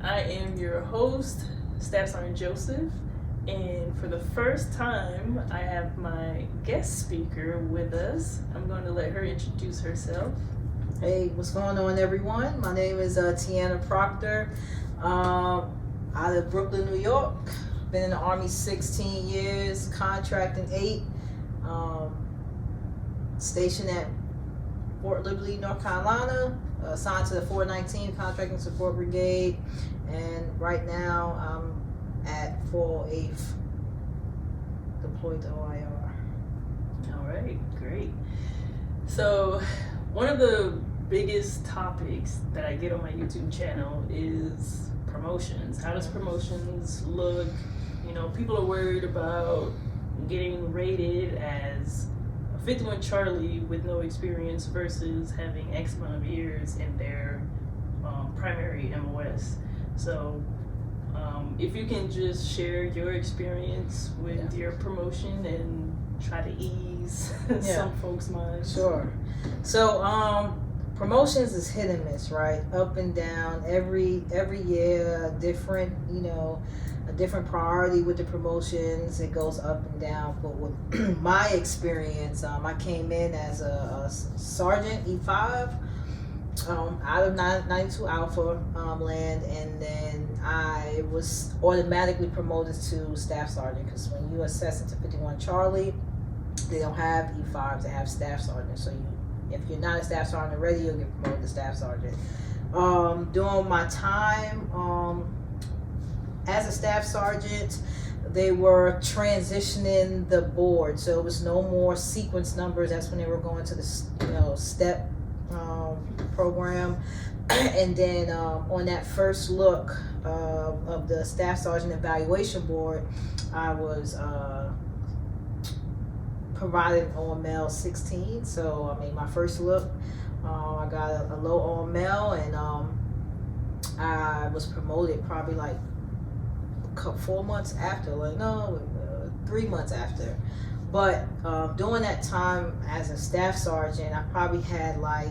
I am your host, Staff Sergeant Joseph, and for the first time, I have my guest speaker with us. I'm going to let her introduce herself. Hey, what's going on, everyone? My name is Tiana Proctor, out of Brooklyn, New York. Been in the Army 16 years, contracting 8, stationed at Fort Liberty, North Carolina, assigned to the 419 Contracting Support Brigade, and right now I'm at 408th, deployed to OIR. All right, great. So, one of the biggest topics that I get on my YouTube channel is promotions. How does promotions look? You know, people are worried about getting rated as a 51 Charlie with no experience versus having X amount of years in their primary MOS. So, if you can just share your experience with your promotion and try to ease some folks' minds. Sure. So, promotions is hit and miss, right? Up and down. Every year, different, a different priority with the promotions. It goes up and down. But with my experience, I came in as a sergeant E5 out of 92 Alpha land, and then I was automatically promoted to staff sergeant, because when you assess into 51 Charlie, they don't have E5s, they have staff sergeant. So if you're not a staff sergeant already, you'll get promoted to staff sergeant. During my time as a staff sergeant, they were transitioning the board, so it was no more sequence numbers. That's when they were going to the step program. And then on that first look of the staff sergeant evaluation board, I was provided OML 16. So my first look, I got a low OML, and I was promoted probably like 4 months after, 3 months after. But during that time as a staff sergeant, I probably had like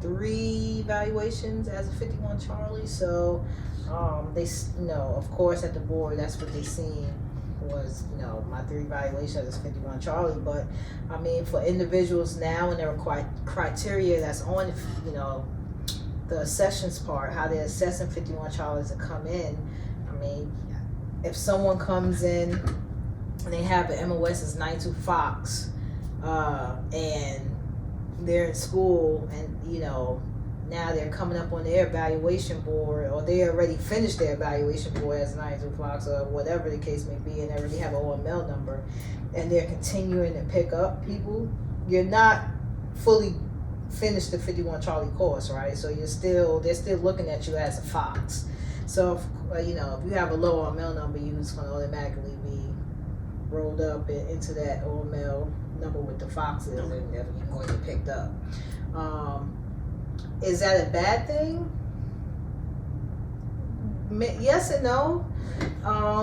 3 evaluations as a 51 Charlie. So they, of course at the board, that's what they seen was, my 3 evaluations as 51 Charlie. But for individuals now and their criteria that's on, the sessions part, how they're assessing 51 Charlies to come in. If someone comes in and they have an MOS as 92 Fox, and they're in school, and now they're coming up on their evaluation board, or they already finished their evaluation board as 92 Fox, or whatever the case may be, and they already have an OML number, and they're continuing to pick up people, you're not fully finished the 51 Charlie course, right? So they're still looking at you as a Fox. So if you have a low OML number, you're just going to automatically be rolled up into that OML number with the Foxes, and you're going to get picked up. Is that a bad thing? Yes and no,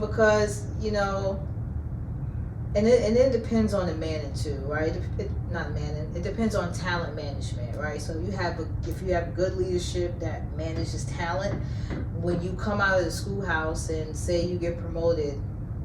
because and it depends on the manning too, right? It depends on talent management, right? So if you have good leadership that manages talent, when you come out of the schoolhouse and say you get promoted,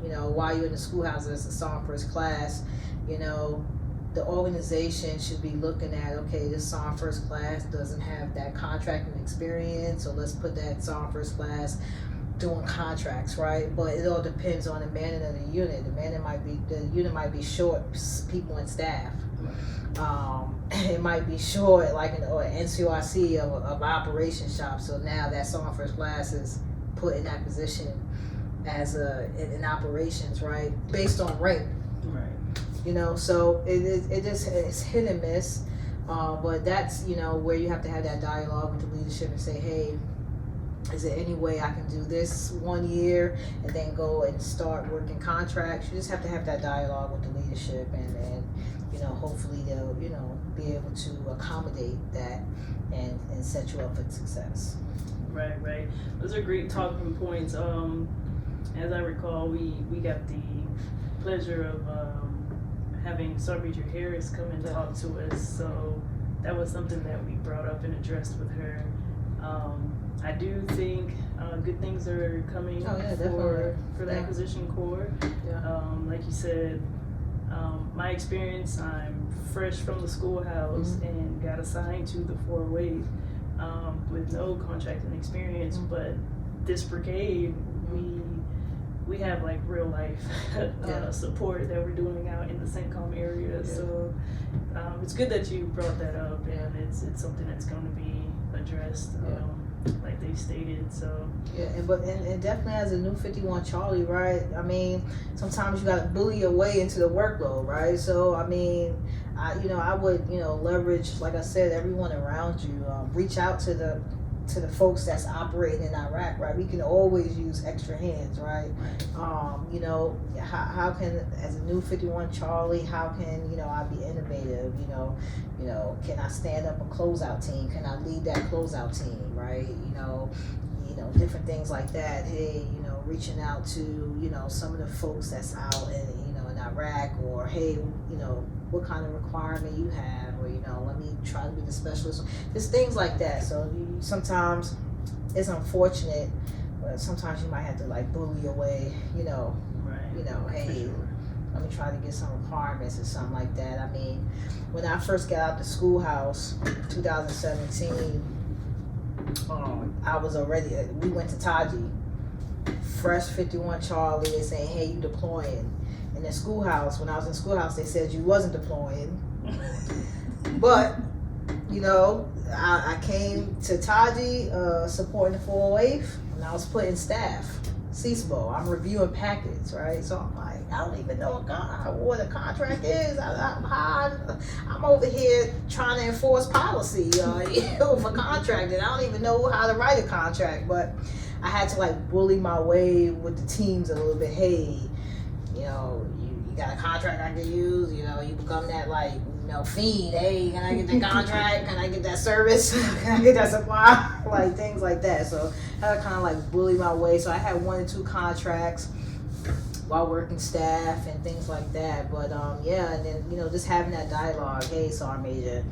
while you're in the schoolhouse as a Sergeant First Class, the organization should be looking at, okay, this Sergeant First Class doesn't have that contracting experience, so let's put that Sergeant First Class doing contracts, right? But it all depends on the manning of the unit. The unit might be short people and staff. It might be short, like an NCOIC of operations shop. So now that Sergeant First Class is put in that position as in operations, right? Based on rank. Right. So it's hit and miss. But that's, where you have to have that dialogue with the leadership and say, hey, is there any way I can do this 1 year and then go and start working contracts? You just have to have that dialogue with the leadership, and hopefully they'll, be able to accommodate that and set you up for success. Right. Those are great talking points. As I recall, we got the pleasure of having Sergeant Major Harris come and talk to us. So that was something that we brought up and addressed with her. I do good things are coming for the acquisition corps. Yeah. Like you said, my experience, I'm fresh from the schoolhouse and got assigned to the 408 with no contracting experience, but this brigade, we have like real life support that we're doing out in the CENTCOM area. So it's good that you brought that up, and it's something that's going to be addressed, like they stated. So and definitely as a new 51 Charlie, right? I mean, sometimes you got to bully your way into the workload, right? So I mean, I would leverage, like I said, everyone around you. Reach out to the folks that's operating in Iraq, right? We can always use extra hands, right? How can, as a new 51 Charlie, how can I be innovative? Can I stand up a closeout team? Can I lead that closeout team, right? Different things like that. Hey, reaching out to some of the folks that's out in Iraq, or hey, what kind of requirement you have, or let me try to be the specialist. There's things like that. So sometimes it's unfortunate, but sometimes you might have to like bully your way. Hey, let me try to get some requirements or something like that. I mean, when I first got out the schoolhouse, 2017, I was already. We went to Taji, fresh 51 Charlie. They saying, hey, you deploying. In the schoolhouse, when I was in schoolhouse, they said you wasn't deploying. But, I came to Taji supporting the 408, and I was putting staff, CSBO. I'm reviewing packets, right? So I'm like, I don't even know what a contract is. I'm over here trying to enforce policy for contracting. I don't even know how to write a contract, but I had to like bully my way with the teams a little bit. Hey, you got a contract I can use, you become that like, fiend. Hey, can I get the contract? Can I get that service? Can I get that supply? Like things like that. So I had to kind of like bully my way. So I had 1 or 2 contracts while working staff and things like that. But and then, just having that dialogue. Hey, Sergeant Major,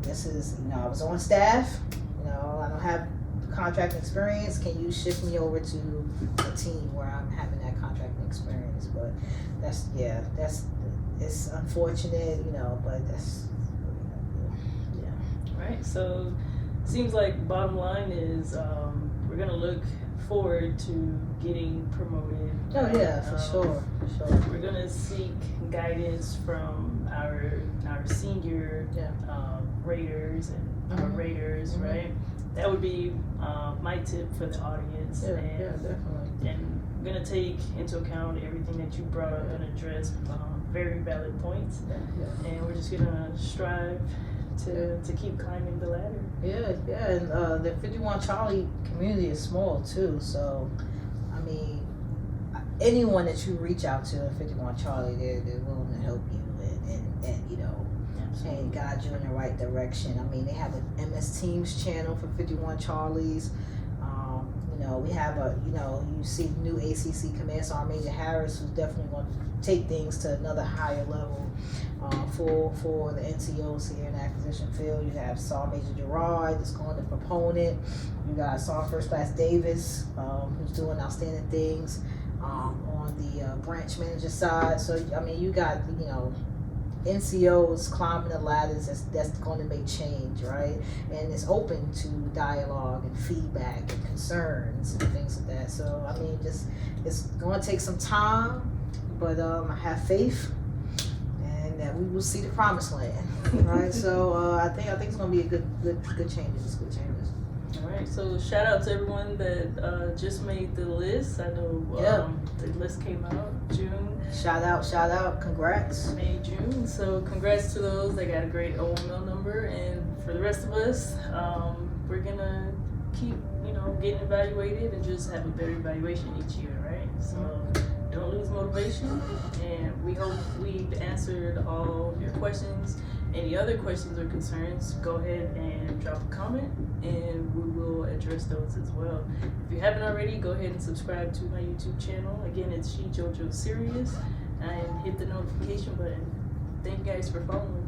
this is, I was on staff, I don't have contracting experience. Can you shift me over to a team where I'm having that contracting experience? But it's unfortunate, but that's right. So seems like bottom line is we're gonna look forward to getting promoted. For sure. We're gonna seek guidance from our senior raters and our raters, right? That would be my tip for the audience. Definitely. And I'm gonna take into account everything that you brought up and address very valid points. And we're just gonna strive to keep climbing the ladder. And the 51 Charlie community is small too. So, I mean, anyone that you reach out to in 51 Charlie, they're willing to help you and guide you in the right direction. I mean, they have an MS Teams channel for 51 Charlies. We have you see new ACC Command Sergeant Major Harris, who's definitely going to take things to another higher level for the NCOs here in the acquisition field. You have Sergeant Major Gerard, that's going to proponent. You got Sergeant First Class Davis, who's doing outstanding things on the branch manager side. So, I mean, you got, NCOs climbing the ladders that's going to make change, right? And it's open to dialogue and feedback and concerns and things like that. So, I mean, it's going to take some time, but I have faith and that we will see the promised land, right? So, I think it's going to be a good changes. Good changes. All right. So, shout out to everyone that just made the list. I know the list came out June. Shout out, congrats. May, June. So congrats to those that got a great OML number, and for the rest of us, we're gonna keep, getting evaluated and just have a better evaluation each year, right? So don't lose motivation, and we hope we've answered all your questions. Any other questions or concerns, go ahead and drop a comment, and we will address those as well. If you haven't already, go ahead and subscribe to my YouTube channel. Again, it's She JoJo Serious, and hit the notification button. Thank you guys for following.